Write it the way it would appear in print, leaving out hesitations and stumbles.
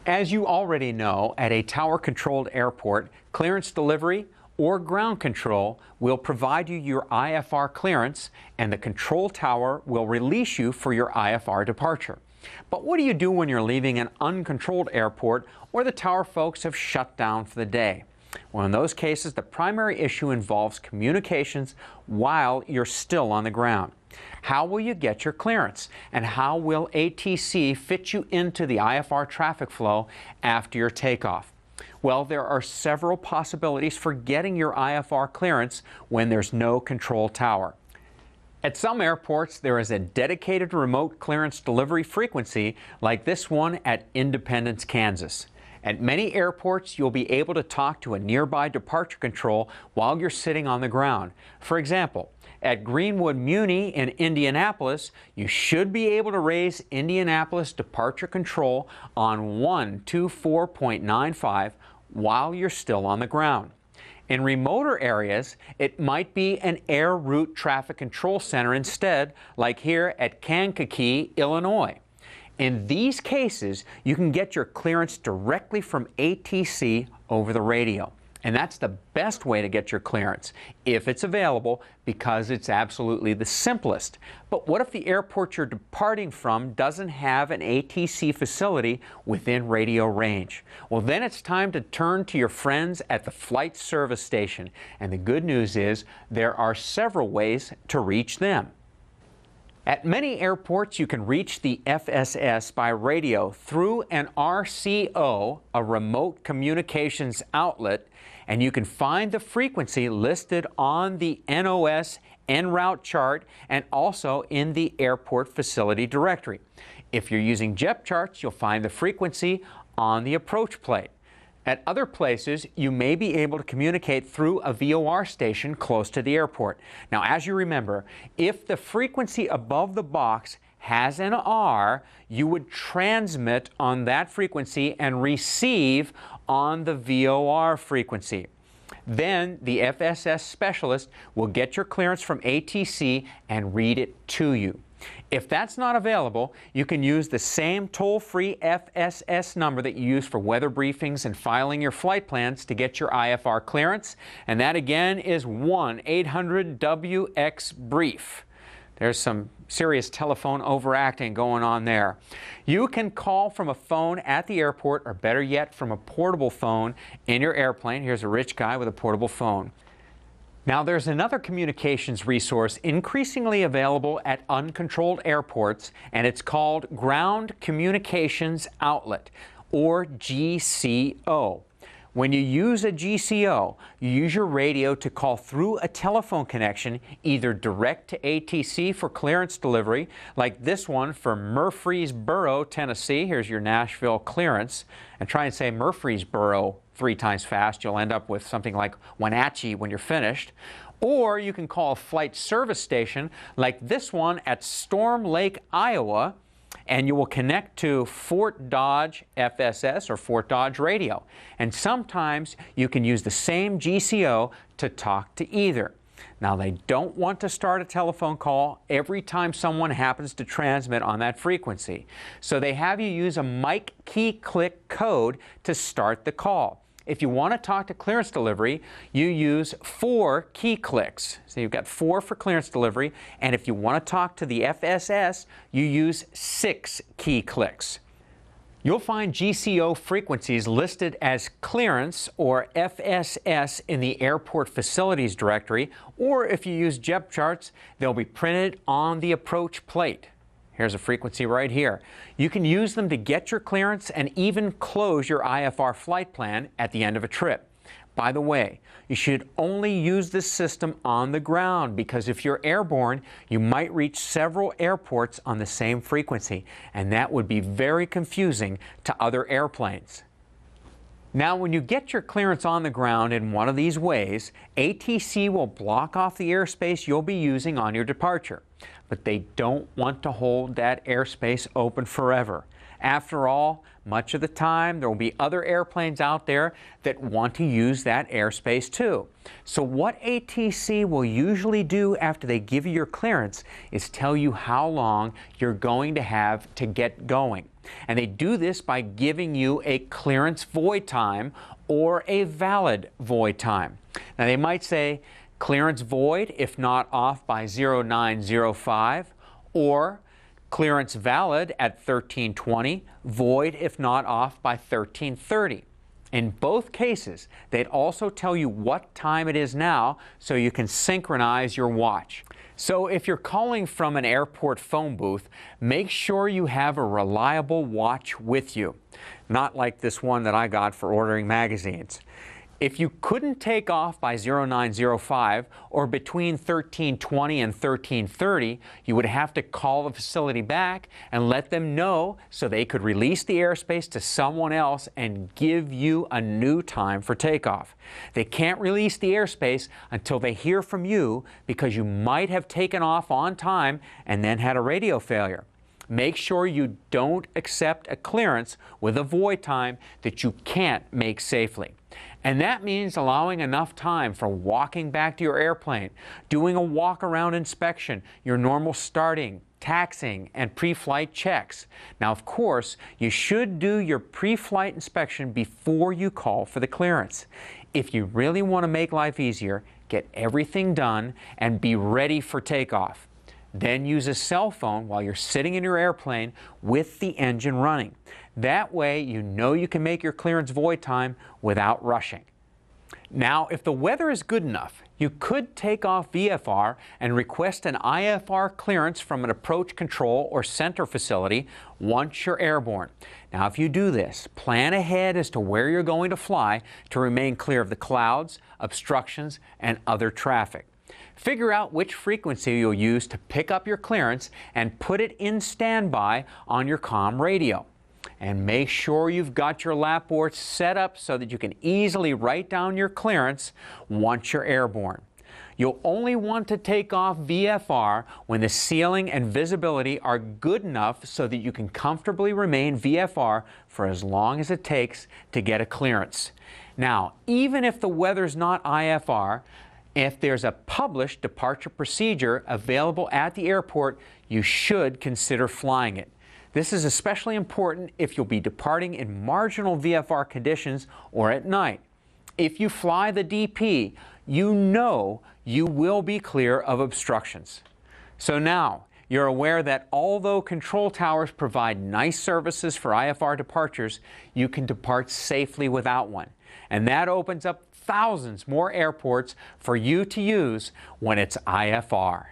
As you already know, at a tower-controlled airport, clearance delivery or ground control will provide you your IFR clearance, and the control tower will release you for your IFR departure. But what do you do when you're leaving an uncontrolled airport or the tower folks have shut down for the day? Well, in those cases, the primary issue involves communications while you're still on the ground. How will you get your clearance? And how will ATC fit you into the IFR traffic flow after your takeoff? Well, there are several possibilities for getting your IFR clearance when there's no control tower. At some airports, there is a dedicated remote clearance delivery frequency like this one at Independence, Kansas. At many airports, you'll be able to talk to a nearby departure control while you're sitting on the ground. For example, at Greenwood Muni in Indianapolis, you should be able to raise Indianapolis departure control on 124.95 while you're still on the ground. In remoter areas, it might be an air route traffic control center instead, like here at Kankakee, Illinois. In these cases, you can get your clearance directly from ATC over the radio. And that's the best way to get your clearance, if it's available, because it's absolutely the simplest. But what if the airport you're departing from doesn't have an ATC facility within radio range? Well, then it's time to turn to your friends at the flight service station. And the good news is there are several ways to reach them. At many airports, you can reach the FSS by radio through an RCO, a remote communications outlet, and you can find the frequency listed on the NOS en route chart and also in the airport facility directory. If you're using JEP charts, you'll find the frequency on the approach plate. At other places, you may be able to communicate through a VOR station close to the airport. Now, as you remember, if the frequency above the box has an R, you would transmit on that frequency and receive on the VOR frequency. Then the FSS specialist will get your clearance from ATC and read it to you. If that's not available, you can use the same toll-free FSS number that you use for weather briefings and filing your flight plans to get your IFR clearance, and that again is 1-800-WX-BRIEF. There's some serious telephone overacting going on there. You can call from a phone at the airport, or better yet, from a portable phone in your airplane. Here's a rich guy with a portable phone. Now, there's another communications resource increasingly available at uncontrolled airports, and it's called Ground Communications Outlet, or GCO. When you use a GCO, you use your radio to call through a telephone connection, either direct to ATC for clearance delivery, like this one for Murfreesboro, Tennessee. Here's your Nashville clearance. And try and say Murfreesboro 3 times fast. You'll end up with something like Wenatchee when you're finished. Or you can call a flight service station like this one at Storm Lake, Iowa, and you will connect to Fort Dodge FSS or Fort Dodge radio. And sometimes you can use the same GCO to talk to either. Now, they don't want to start a telephone call every time someone happens to transmit on that frequency. So they have you use a mic key click code to start the call. If you want to talk to clearance delivery, you use 4 key clicks. So you've got 4 for clearance delivery. And if you want to talk to the FSS, you use 6 key clicks. You'll find GCO frequencies listed as clearance or FSS in the airport facilities directory, or if you use JEP charts, they'll be printed on the approach plate. Here's a frequency right here. You can use them to get your clearance and even close your IFR flight plan at the end of a trip. By the way, you should only use this system on the ground, because if you're airborne, you might reach several airports on the same frequency, and that would be very confusing to other airplanes. Now, when you get your clearance on the ground in one of these ways, ATC will block off the airspace you'll be using on your departure. But they don't want to hold that airspace open forever. After all, much of the time, there will be other airplanes out there that want to use that airspace too. So what ATC will usually do after they give you your clearance is tell you how long you're going to have to get going. And they do this by giving you a clearance void time or a valid void time. Now they might say clearance void if not off by 0905, or clearance valid at 1320, void if not off by 1330. In both cases, they'd also tell you what time it is now so you can synchronize your watch. So if you're calling from an airport phone booth, make sure you have a reliable watch with you. Not like this one that I got for ordering magazines. If you couldn't take off by 0905 or between 1320 and 1330, you would have to call the facility back and let them know so they could release the airspace to someone else and give you a new time for takeoff. They can't release the airspace until they hear from you because you might have taken off on time and then had a radio failure. Make sure you don't accept a clearance with a void time that you can't make safely. And that means allowing enough time for walking back to your airplane, doing a walk-around inspection, your normal starting, taxiing, and pre-flight checks. Now, of course, you should do your pre-flight inspection before you call for the clearance. If you really want to make life easier, get everything done and be ready for takeoff. Then use a cell phone while you're sitting in your airplane with the engine running. That way you know you can make your clearance void time without rushing. Now, if the weather is good enough, you could take off VFR and request an IFR clearance from an approach control or center facility once you're airborne. Now, if you do this, plan ahead as to where you're going to fly to remain clear of the clouds, obstructions, and other traffic. Figure out which frequency you'll use to pick up your clearance and put it in standby on your comm radio. And make sure you've got your lapboard set up so that you can easily write down your clearance once you're airborne. You'll only want to take off VFR when the ceiling and visibility are good enough so that you can comfortably remain VFR for as long as it takes to get a clearance. Now, even if the weather's not IFR, if there's a published departure procedure available at the airport, you should consider flying it. This is especially important if you'll be departing in marginal VFR conditions or at night. If you fly the DP, you know you will be clear of obstructions. So now, you're aware that although control towers provide nice services for IFR departures, you can depart safely without one. And that opens up thousands more airports for you to use when it's IFR.